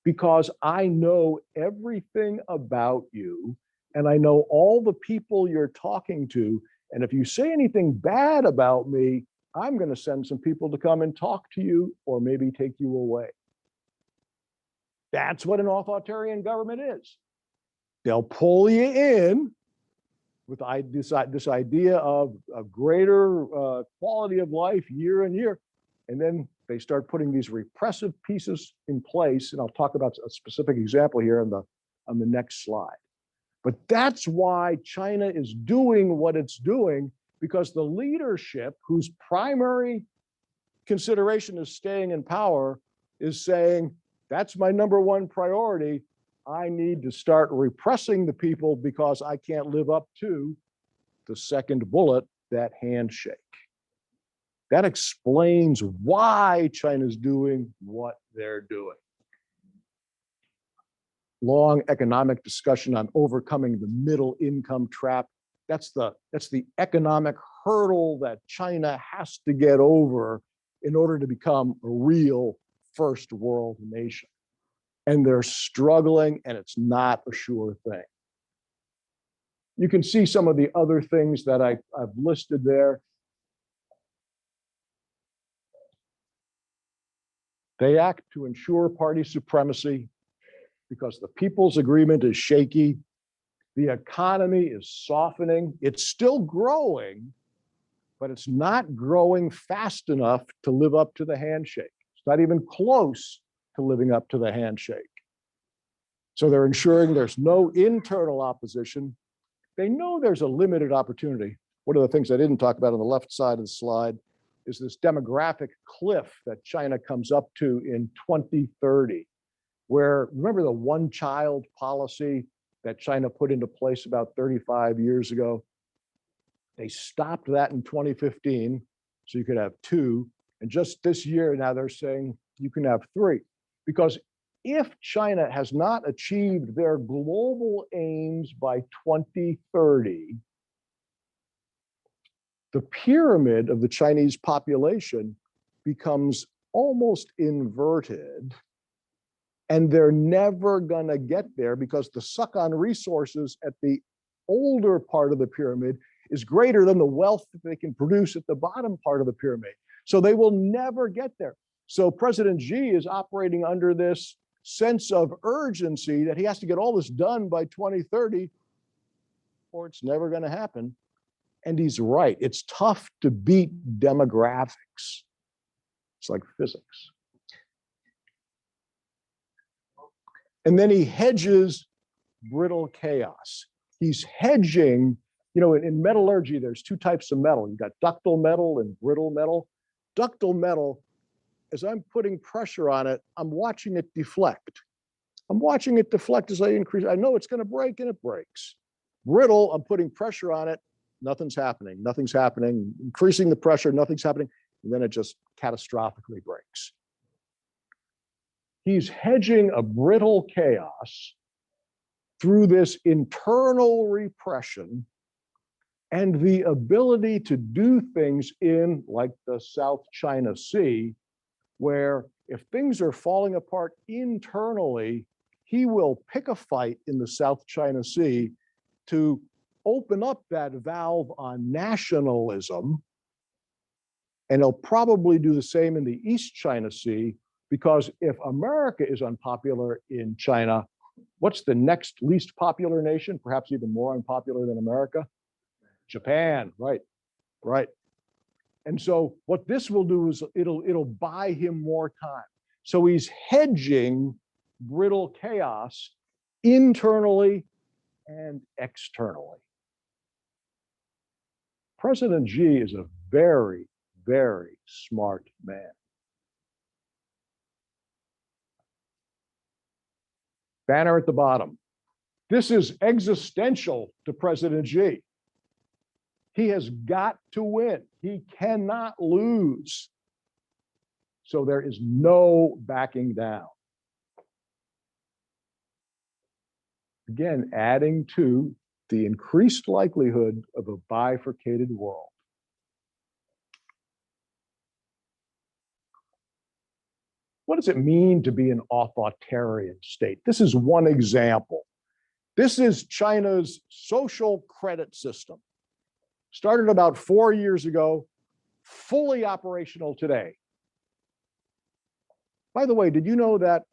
because I know everything about you and I know all the people you're talking to. And if you say anything bad about me, I'm going to send some people to come and talk to you or maybe take you away. That's what an authoritarian government is. They'll pull you in with this idea of a greater quality of life year and year. And then they start putting these repressive pieces in place. And I'll talk about a specific example here on the next slide. But that's why China is doing what it's doing, because the leadership, whose primary consideration is staying in power, is saying, that's my number one priority. I need to start repressing the people because I can't live up to the second bullet, that handshake. That explains why China's doing what they're doing. Long economic discussion on overcoming the middle income trap. That's the economic hurdle that China has to get over in order to become a real first world nation. And they're struggling, and it's not a sure thing. You can see some of the other things that I've listed there. They act to ensure party supremacy because the people's agreement is shaky. The economy is softening. It's still growing, but it's not growing fast enough to live up to the handshake. It's not even close to living up to the handshake. So they're ensuring there's no internal opposition. They know there's a limited opportunity. One of the things I didn't talk about on the left side of the slide is this demographic cliff that China comes up to in 2030, where, remember the one-child policy that China put into place about 35 years ago? They stopped that in 2015, so you could have two. And just this year, now they're saying you can have three. Because if China has not achieved their global aims by 2030, the pyramid of the Chinese population becomes almost inverted, and they're never going to get there because the suck on resources at the older part of the pyramid is greater than the wealth that they can produce at the bottom part of the pyramid. So they will never get there. So President Xi is operating under this sense of urgency that he has to get all this done by 2030, or it's never going to happen. And he's right. It's tough to beat demographics. It's like physics. And then he hedges brittle chaos. He's hedging, in metallurgy, there's two types of metal. You've got ductile metal and brittle metal. Ductile metal, as I'm putting pressure on it, I'm watching it deflect. I'm watching it deflect as I increase. I know it's going to break, and it breaks. Brittle, I'm putting pressure on it. Nothing's happening. Nothing's happening. Increasing the pressure, nothing's happening. And then it just catastrophically breaks. He's hedging a brittle chaos through this internal repression and the ability to do things in, like the South China Sea, where if things are falling apart internally, he will pick a fight in the South China Sea to open up that valve on nationalism. And he'll probably do the same in the East China Sea, because if America is unpopular in China, what's the next least popular nation, perhaps even more unpopular than America? Japan, right. And so what this will do is it'll buy him more time. So he's hedging brittle chaos internally and externally. President Xi is a very, very smart man. Banner at the bottom. This is existential to President Xi. He has got to win. He cannot lose. So there is no backing down. Again, adding to the increased likelihood of a bifurcated world. What does it mean to be an authoritarian state? This is one example. This is China's social credit system. Started about 4 years ago, fully operational today. By the way, did you know that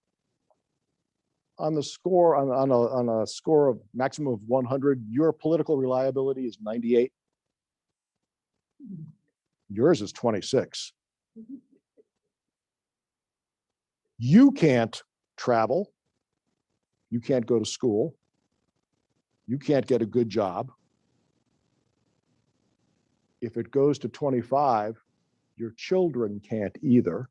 on the score, on a score of maximum of 100, your political reliability is 98? Yours is 26. You can't travel. You can't go to school. You can't get a good job. If it goes to 25, your children can't either.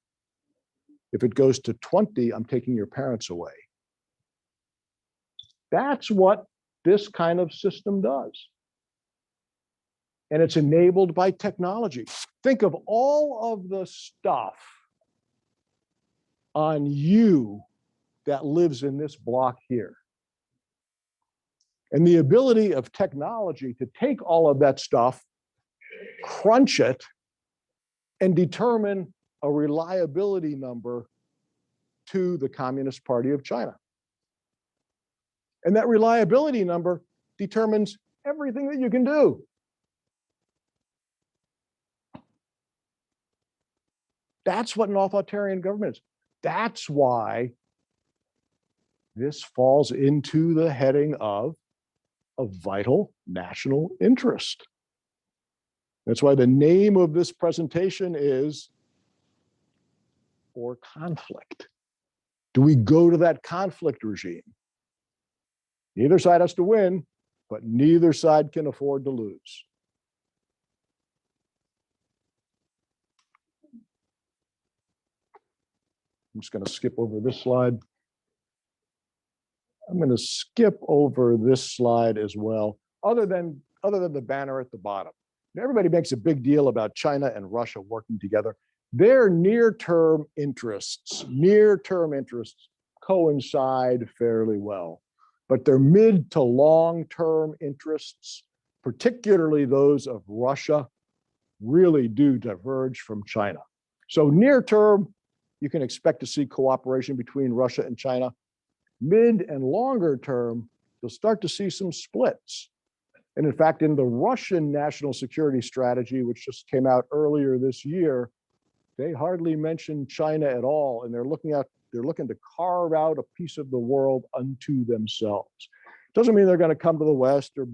If it goes to 20, I'm taking your parents away. That's what this kind of system does. And it's enabled by technology. Think of all of the stuff on you that lives in this block here. And the ability of technology to take all of that stuff, crunch it, and determine a reliability number to the Communist Party of China. And that reliability number determines everything that you can do. That's what an authoritarian government is. That's why this falls into the heading of a vital national interest. That's why the name of this presentation is "For Conflict." Do we go to that conflict regime? Neither side has to win, but neither side can afford to lose. I'm just going to skip over this slide. I'm going to skip over this slide as well, other than the banner at the bottom. Everybody makes a big deal about China and Russia working together. Their near-term interests coincide fairly well, but their mid to long-term interests, particularly those of Russia, really do diverge from China. So near-term, you can expect to see cooperation between Russia and China. Mid and longer term, you'll start to see some splits. And in fact, in the Russian national security strategy, which just came out earlier this year, they hardly mention China at all, and they're looking to carve out a piece of the world unto themselves. Doesn't mean they're going to come to the West or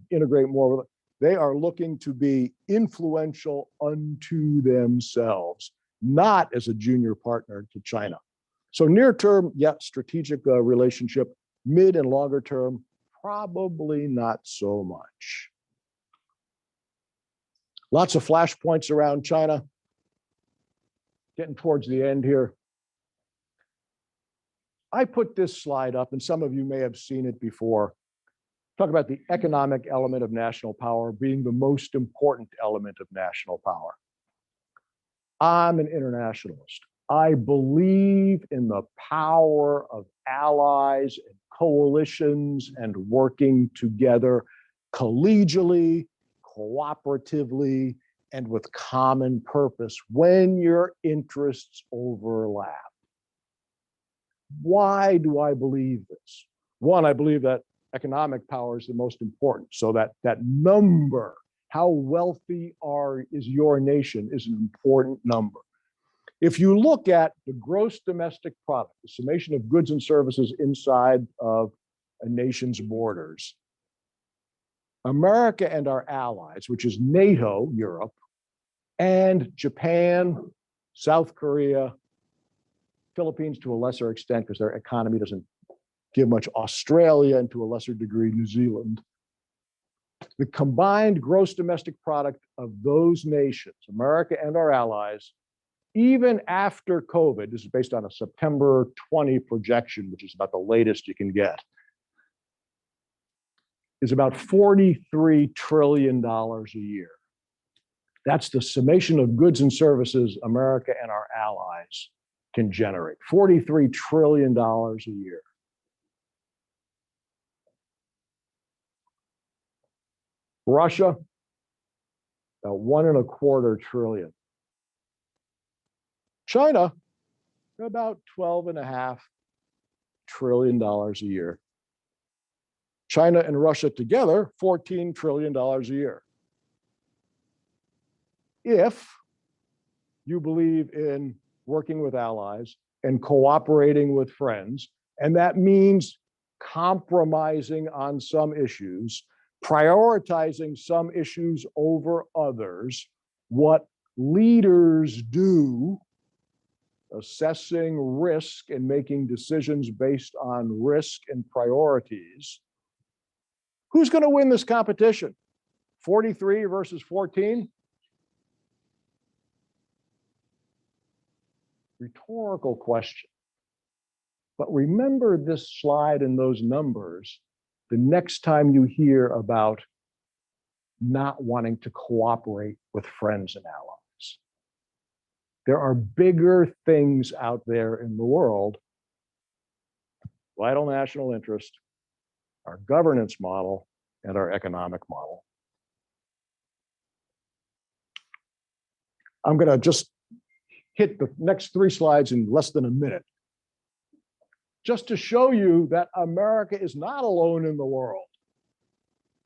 integrate more with it. They are looking to be influential unto themselves, not as a junior partner to China. So near term, yeah, strategic relationship. Mid and longer term, probably not so much. Lots of flashpoints around China. Getting towards the end here. I put this slide up, and some of you may have seen it before. Talk about the economic element of national power being the most important element of national power. I'm an internationalist. I believe in the power of allies and coalitions and working together collegially, cooperatively, and with common purpose when your interests overlap. Why do I believe this? One, I believe that economic power is the most important. So that number, how wealthy is your nation, is an important number. If you look at the gross domestic product, the summation of goods and services inside of a nation's borders, America and our allies, which is NATO, Europe, and Japan, South Korea, Philippines to a lesser extent because their economy doesn't give much Australia, and to a lesser degree, New Zealand. The combined gross domestic product of those nations, America and our allies, even after COVID, this is based on a September 20 projection, which is about the latest you can get, is about $43 trillion a year. That's the summation of goods and services America and our allies can generate. $43 trillion a year. Russia, about $1.25 trillion. China, about $12.5 trillion a year. China and Russia together, $14 trillion a year. If you believe in working with allies and cooperating with friends, and that means compromising on some issues, prioritizing some issues over others, what leaders do, assessing risk and making decisions based on risk and priorities, who's going to win this competition? 43 versus 14? Rhetorical question. But remember this slide and those numbers the next time you hear about not wanting to cooperate with friends and allies. There are bigger things out there in the world, vital national interest, our governance model, and our economic model. I'm going to just hit the next 3 slides in less than a minute, just to show you that America is not alone in the world.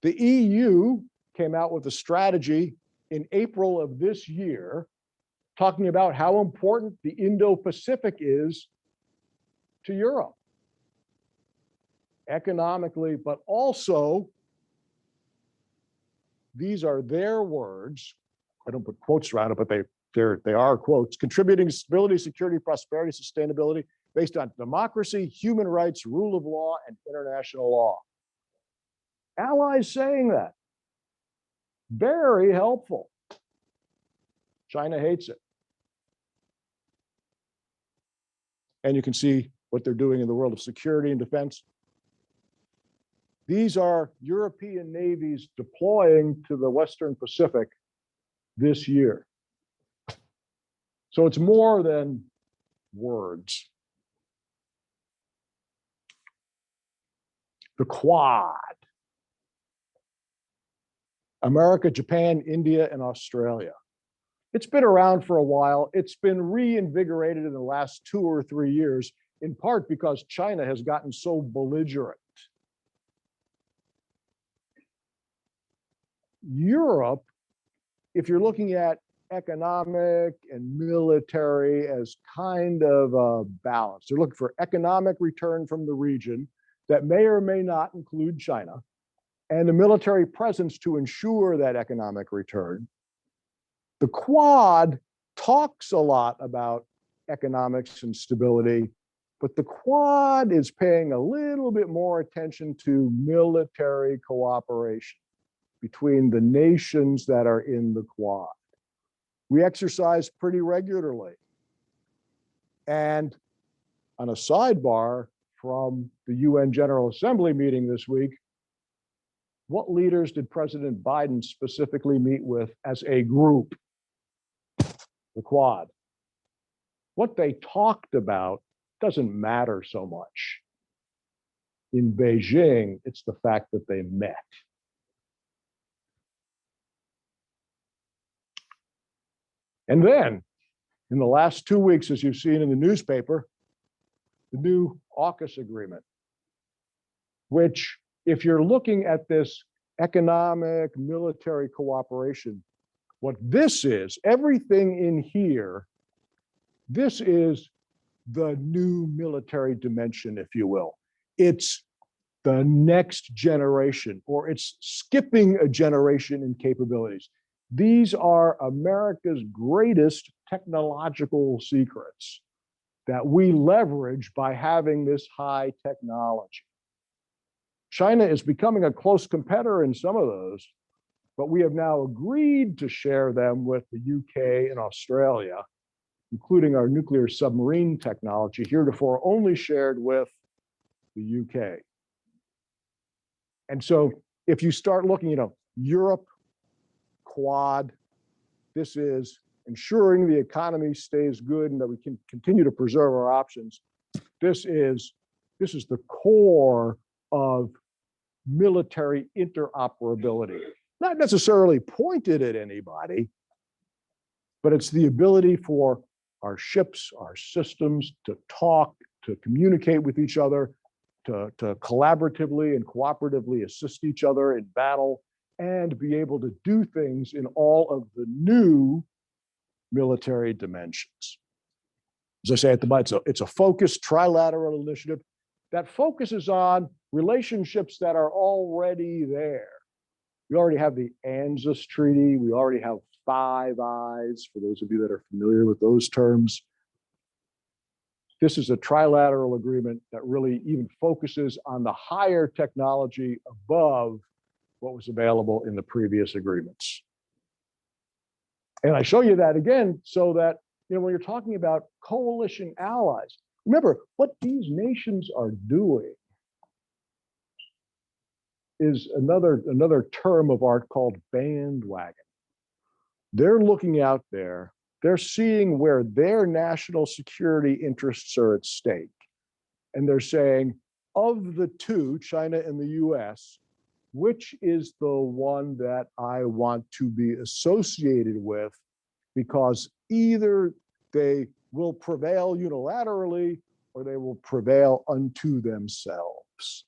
The EU came out with a strategy in April of this year, talking about how important the Indo-Pacific is to Europe, economically, but also, these are their words. I don't put quotes around it, but they are quotes. Contributing to stability, security, prosperity, sustainability based on democracy, human rights, rule of law, and international law. Allies saying that. Very helpful. China hates it. And you can see what they're doing in the world of security and defense. These are European navies deploying to the Western Pacific this year. So it's more than words. The Quad. America, Japan, India, and Australia. It's been around for a while. It's been reinvigorated in the last 2 or 3 years, in part because China has gotten so belligerent. Europe, if you're looking at economic and military as kind of a balance, they're looking for economic return from the region that may or may not include China, and a military presence to ensure that economic return. The Quad talks a lot about economics and stability, but the Quad is paying a little bit more attention to military cooperation between the nations that are in the Quad. We exercise pretty regularly. And on a sidebar from the UN General Assembly meeting this week, what leaders did President Biden specifically meet with as a group? The Quad. What they talked about doesn't matter so much. In Beijing, it's the fact that they met. And then, in the last 2 weeks, as you've seen in the newspaper, the new AUKUS agreement, which, if you're looking at this economic military cooperation, what this is, everything in here, this is the new military dimension, if you will. It's the next generation, or it's skipping a generation in capabilities. These are America's greatest technological secrets. that we leverage by having this high technology. China is becoming a close competitor in some of those, but we have now agreed to share them with the UK and Australia, including our nuclear submarine technology, heretofore only shared with the UK. And so if you start looking, Europe, Quad, this is ensuring the economy stays good and that we can continue to preserve our options. This is the core of military interoperability. Not necessarily pointed at anybody, but it's the ability for our ships, our systems to talk, to communicate with each other, to collaboratively and cooperatively assist each other in battle, and be able to do things in all of the new military dimensions. As I say at the bottom, it's a focused trilateral initiative that focuses on relationships that are already there. We already have the ANZUS Treaty. We already have Five Eyes, for those of you that are familiar with those terms. This is a trilateral agreement that really even focuses on the higher technology above what was available in the previous agreements. And I show you that again so that, when you're talking about coalition allies, remember what these nations are doing is another term of art called bandwagon. They're looking out there, they're seeing where their national security interests are at stake. And they're saying, of the two, China and the US, which is the one that I want to be associated with, because either they will prevail unilaterally or they will prevail unto themselves.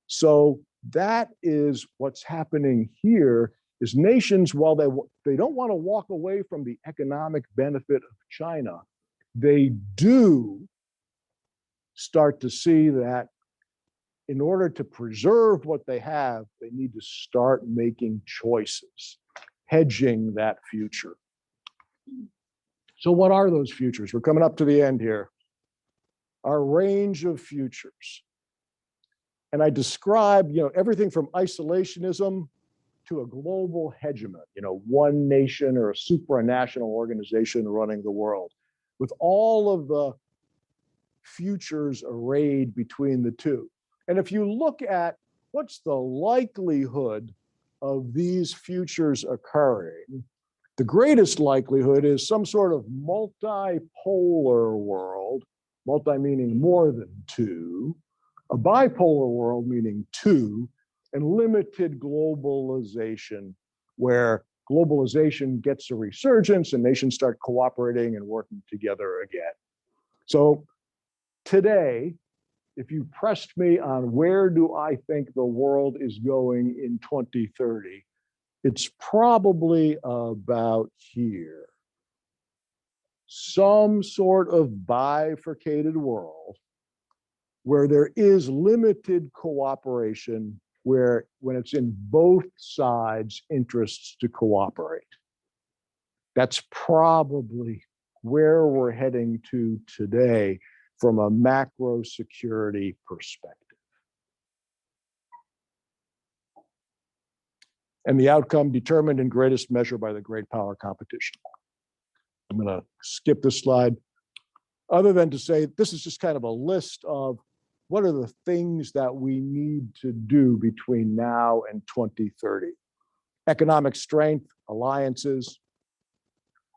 So that is what's happening here, is nations, while they don't want to walk away from the economic benefit of China, they do start to see that in order to preserve what they have, they need to start making choices, hedging that future. So what are those futures? We're coming up to the end here. Our range of futures. And I describe, everything from isolationism to a global hegemon, one nation or a supranational organization running the world, with all of the futures arrayed between the two. And if you look at what's the likelihood of these futures occurring, the greatest likelihood is some sort of multipolar world, multi meaning more than two, a bipolar world meaning two, and limited globalization, where globalization gets a resurgence and nations start cooperating and working together again. So today, if you pressed me on where do I think the world is going in 2030, it's probably about here. Some sort of bifurcated world where there is limited cooperation, where when it's in both sides' interests to cooperate. That's probably where we're heading to today from a macro security perspective. And the outcome determined in greatest measure by the great power competition. I'm going to skip this slide, other than to say this is just kind of a list of what are the things that we need to do between now and 2030. Economic strength, alliances,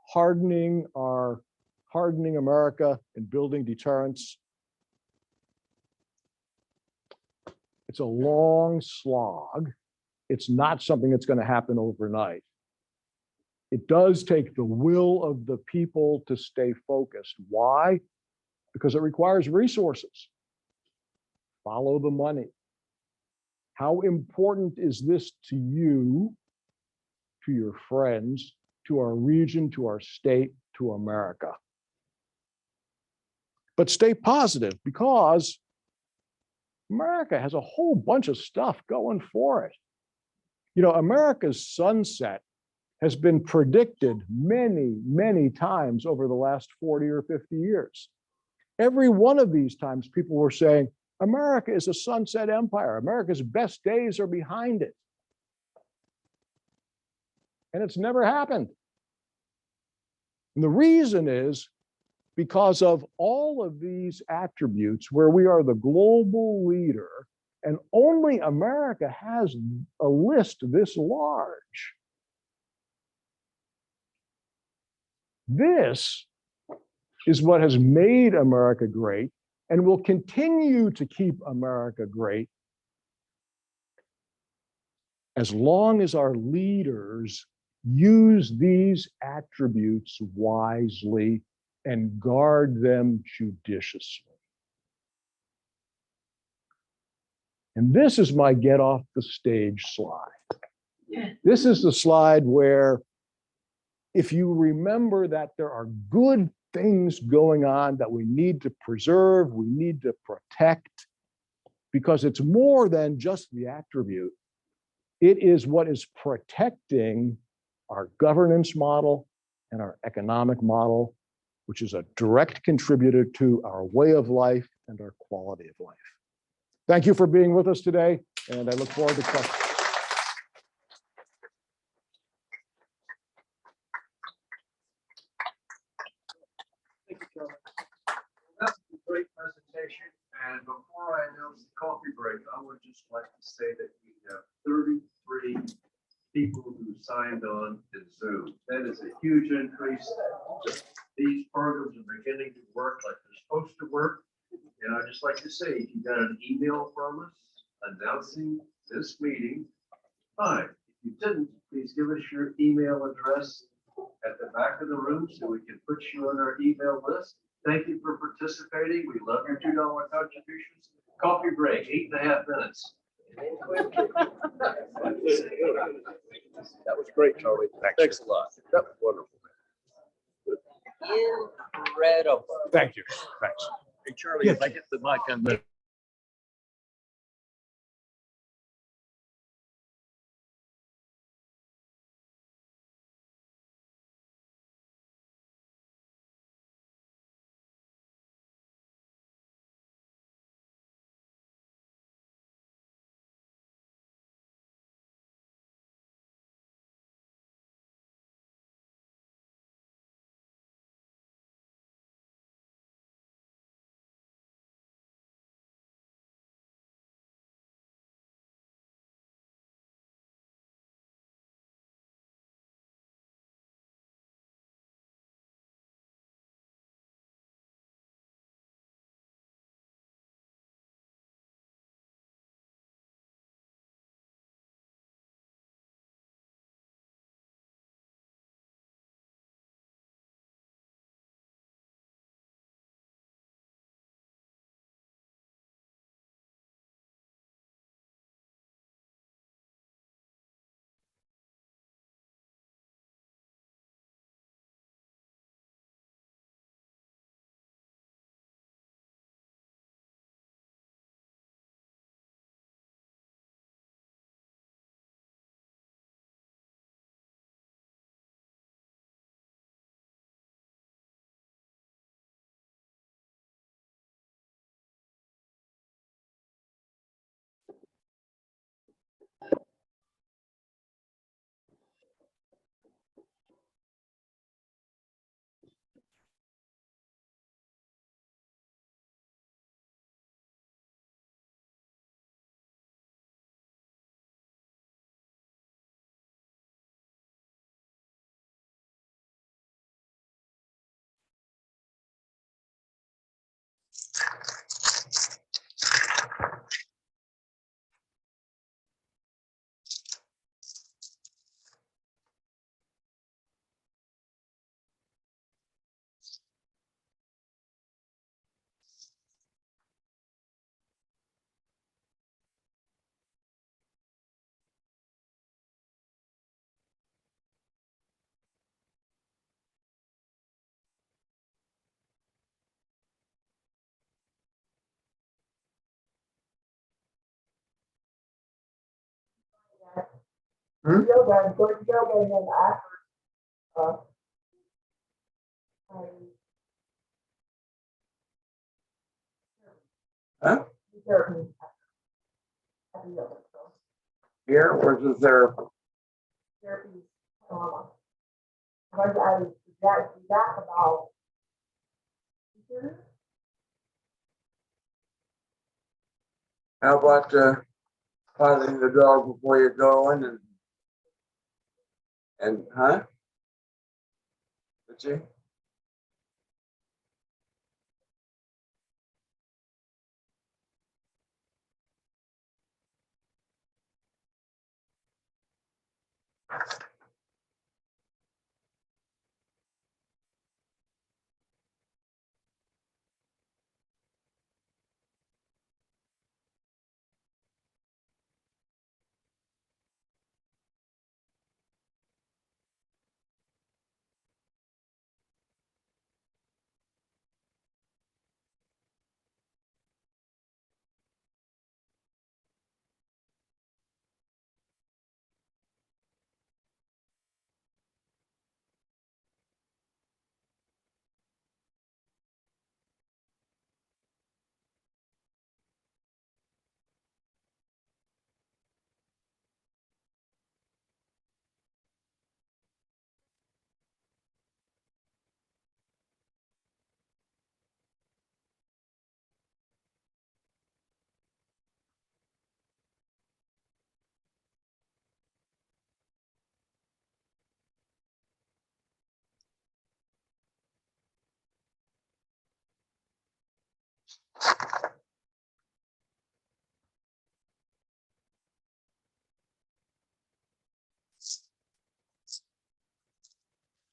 hardening America and building deterrence. It's a long slog. It's not something that's going to happen overnight. It does take the will of the people to stay focused. Why? Because it requires resources. Follow the money. How important is this to you, to your friends, to our region, to our state, to America? But stay positive, because America has a whole bunch of stuff going for it. America's sunset has been predicted many, many times over the last 40 or 50 years. Every one of these times, people were saying, America is a sunset empire. America's best days are behind it. And it's never happened. And the reason is because of all of these attributes where we are the global leader, and only America has a list this large. This is what has made America great and will continue to keep America great as long as our leaders use these attributes wisely and guard them judiciously. And this is my get off the stage slide. This is the slide where, if you remember that there are good things going on that we need to preserve, we need to protect, because it's more than just the attribute. It is what is protecting our governance model and our economic model, which is a direct contributor to our way of life and our quality of life. Thank you for being with us today, and I look forward to questions. Thank you, Charlie. That was a great presentation. And before I announce the coffee break, I would just like to say that we have 33 people who signed on in Zoom. That is a huge increase. These programs are beginning to work like they're supposed to work. And I'd just like to say, if you got an email from us announcing this meeting, fine. If you didn't, please give us your email address at the back of the room so we can put you on our email list. Thank you for participating. We love your $2 contributions. Coffee break, 8.5 minutes. That was great, Charlie. Thanks a lot. That was wonderful. Incredible. Thank you. Thanks. Hey, Charlie, if I get the mic on the Yoga and then after Huh? Here, or is there? How about potting the dog before you're going and huh? Did you?